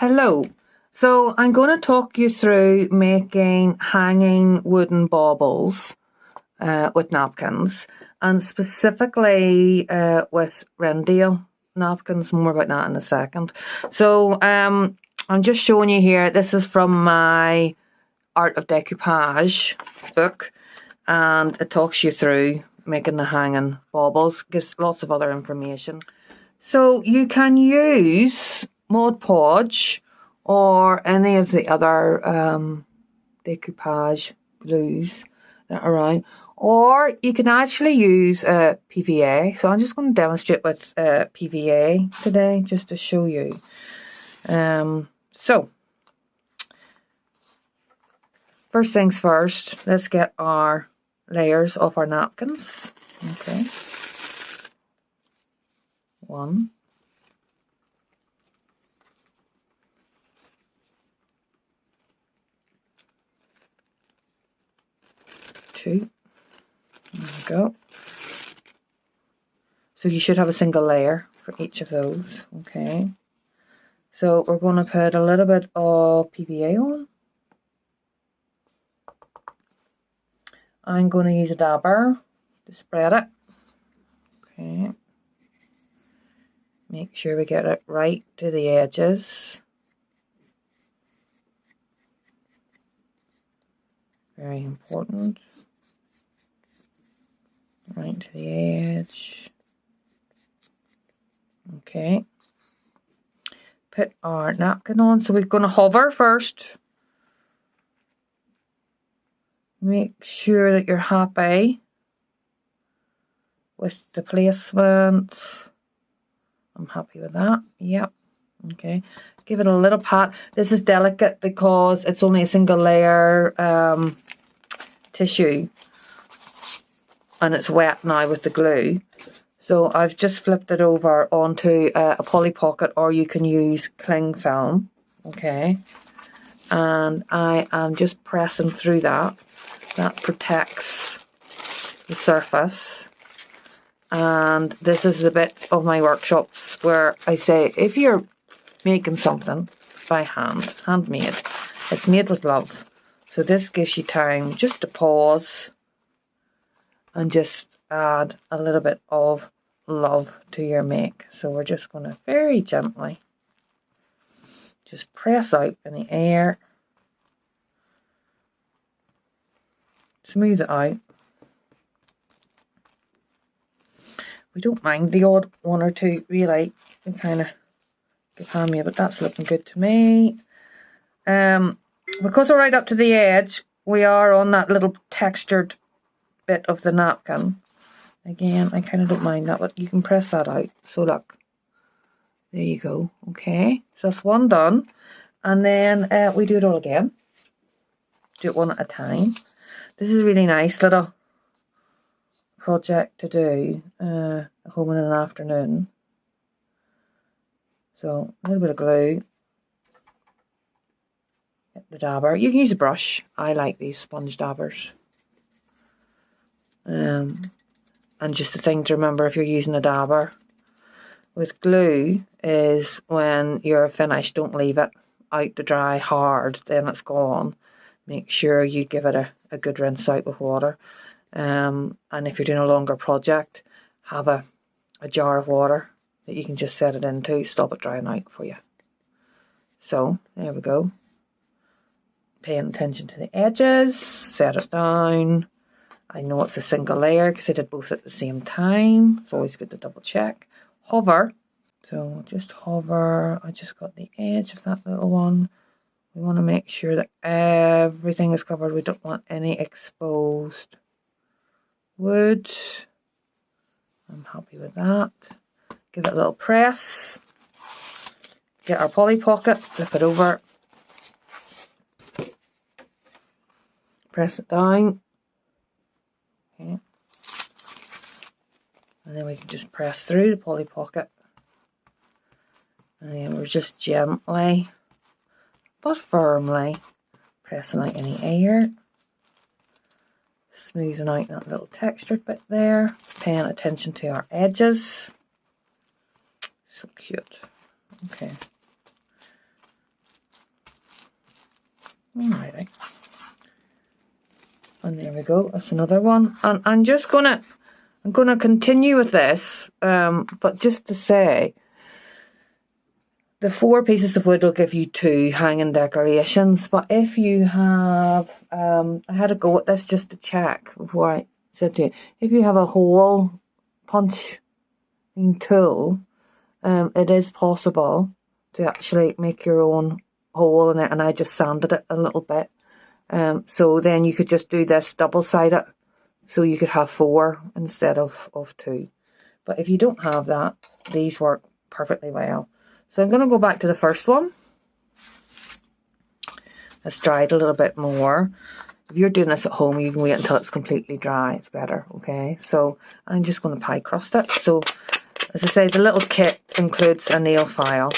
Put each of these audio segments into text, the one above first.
Hello. So I'm going to talk you through making hanging wooden baubles with napkins, and specifically with Wrendale napkins. More about that in a second. So I'm just showing you here. This is from my Art of Decoupage book, and it talks you through making the hanging baubles. Gives lots of other information. So you can use Mod Podge or any of the other decoupage glues that are around, or you can actually use PVA. So I'm just going to demonstrate with PVA today just to show you. So first things first, let's get our layers of our napkins. Okay. 1, 2, there we go. So you should have a single layer for each of those. Okay, so we're going to put a little bit of PVA on. I'm going to use a dabber to spread it. Okay, make sure we get it right to the edges. Very important. Right to the edge. Okay. Put our napkin on. So we're going to hover first. Make sure that you're happy with the placement. I'm happy with that. Yep. Okay. Give it a little pat. This is delicate because it's only a single layer tissue. And it's wet now with the glue. So I've just flipped it over onto a Polly Pocket, or you can use cling film. Okay. And I am just pressing through that. That protects the surface. And this is the bit of my workshops where I say, if you're making something by hand, handmade, it's made with love. So this gives you time just to pause and just add a little bit of love to your make. So we're just going to very gently just press out in the air, smooth it out. We don't mind the odd one or two, really. We kind of give hand me, but that's looking good to me. Because we're right up to the edge, we are on that little textured bit of the napkin. Again, I kind of don't mind that, but you can press that out. So look, there you go. Okay, so that's one done, and then we do it all again. Do it one at a time. This is a really nice little project to do at home in an afternoon. So a little bit of glue. Get the dabber. You can use a brush. I like these sponge dabbers. And just the thing to remember if you're using a dabber with glue is when you're finished, don't leave it out to dry hard, then it's gone. Make sure you give it a good rinse out with water. And if you're doing a longer project, have a jar of water that you can just set it into, stop it drying out for you. So there we go. Paying attention to the edges, set it down. I know it's a single layer because I did both at the same time. It's always good to double check. Hover. So just hover. I just got the edge of that little one. We want to make sure that everything is covered. We don't want any exposed wood. I'm happy with that. Give it a little press. Get our Polly Pocket. Flip it over. Press it down. Okay. And then we can just press through the Polly Pocket. And then we're just gently but firmly pressing out any air. Smoothing out that little textured bit there. Paying attention to our edges. So cute. Okay. Alrighty. And there we go, that's another one. And I'm gonna continue with this, but just to say, the 4 pieces of wood will give you 2 hanging decorations. But if you have, I had to go at this just to check before I said to you, if you have a hole punching tool, it is possible to actually make your own hole in it, and I just sanded it a little bit. So then you could just do this double-sided, so you could have 4 instead of 2. But if you don't have that, these work perfectly well. So I'm going to go back to the first one. It's dried a little bit more. If you're doing this at home, you can wait until it's completely dry. It's better, okay? So I'm just going to pie crust it. So as I say, the little kit includes a nail file.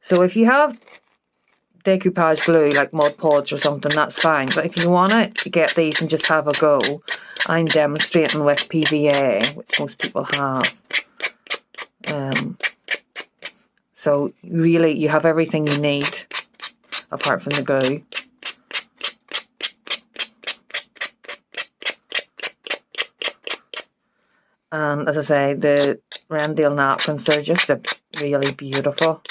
So if you have decoupage glue, like Mod Podge or something, that's fine. But if you want to get these and just have a go, I'm demonstrating with PVA, which most people have. So really, you have everything you need, apart from the glue. And as I say, the Wrendale napkins, they're just really beautiful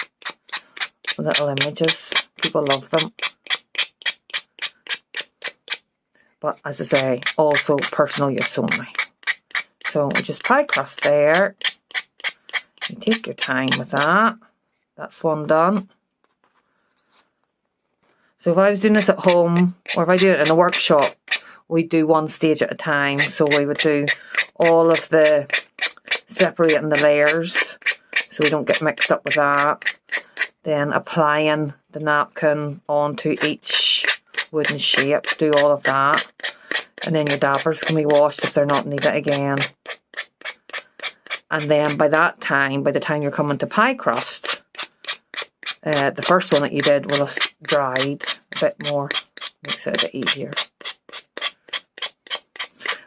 little images. People love them. But as I say, also personal use only. So we just pie crust there. You take your time with that. That's one done. So if I was doing this at home, or if I do it in a workshop, we'd do 1 stage at a time. So we would do all of the separating the layers, so we don't get mixed up with that. Then applying the napkin onto each wooden shape, do all of that. And then your dabbers can be washed if they're not needed again. And then by the time you're coming to pie crust, the first one that you did will have dried a bit more, makes it a bit easier.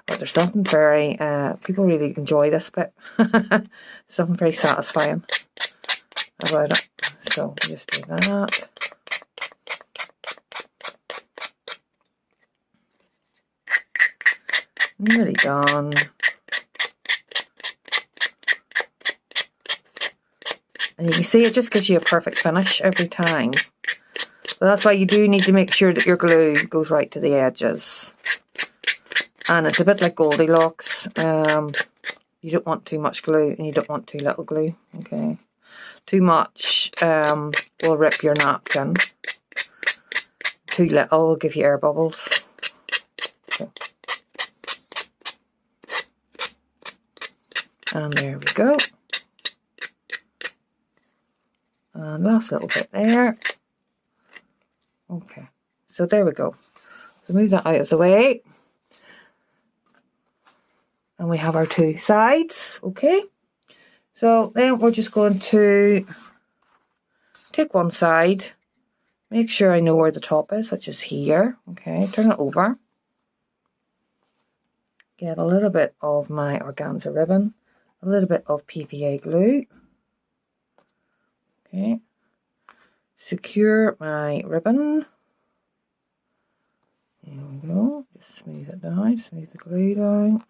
But there's something very, people really enjoy this bit, something very satisfying about it. So just do that. Nearly done. And you can see it just gives you a perfect finish every time. But that's why you do need to make sure that your glue goes right to the edges. And it's a bit like Goldilocks. You don't want too much glue and you don't want too little glue. Okay. Too much will rip your napkin. Too little will give you air bubbles. Okay. And there we go. And last little bit there. Okay, so there we go. So move that out of the way. And we have our 2 sides, okay? So then we're just going to take one side, make sure I know where the top is, which is here, okay? Turn it over. Get a little bit of my organza ribbon, a little bit of PVA glue. Okay. Secure my ribbon. There we go. Just smooth it down, smooth the glue down.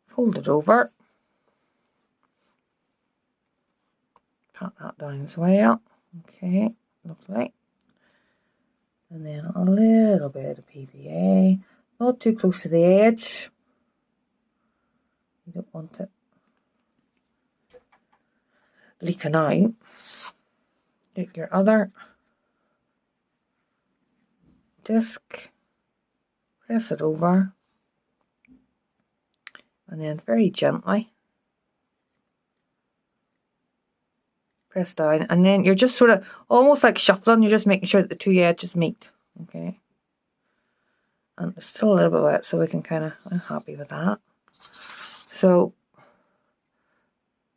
Fold it over. Pat that down as well. Okay, lovely. And then a little bit of PVA. Not too close to the edge. You don't want it leaking out. Take your other disc, press it over, and then very gently press down, and then you're just sort of almost like shuffling, you're just making sure that the 2 edges meet. Okay, and it's still a little bit wet, so we can kind of, I'm happy with that. So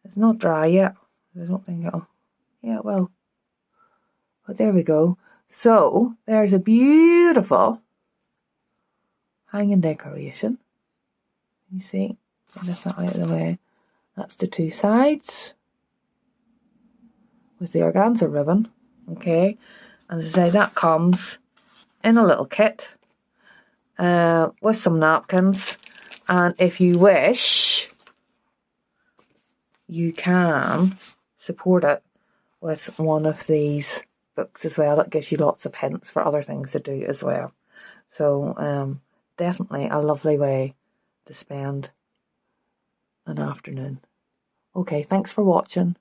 it's not dry yet. I don't think it'll, yeah, it will. But there we go. So there's a beautiful hanging decoration. You see, get this out of the way. That's the 2 sides. with the organza ribbon. Okay, and as I say, that comes in a little kit with some napkins, and if you wish, you can support it with one of these books as well. That gives you lots of hints for other things to do as well. So definitely a lovely way to spend an afternoon. Okay, thanks for watching.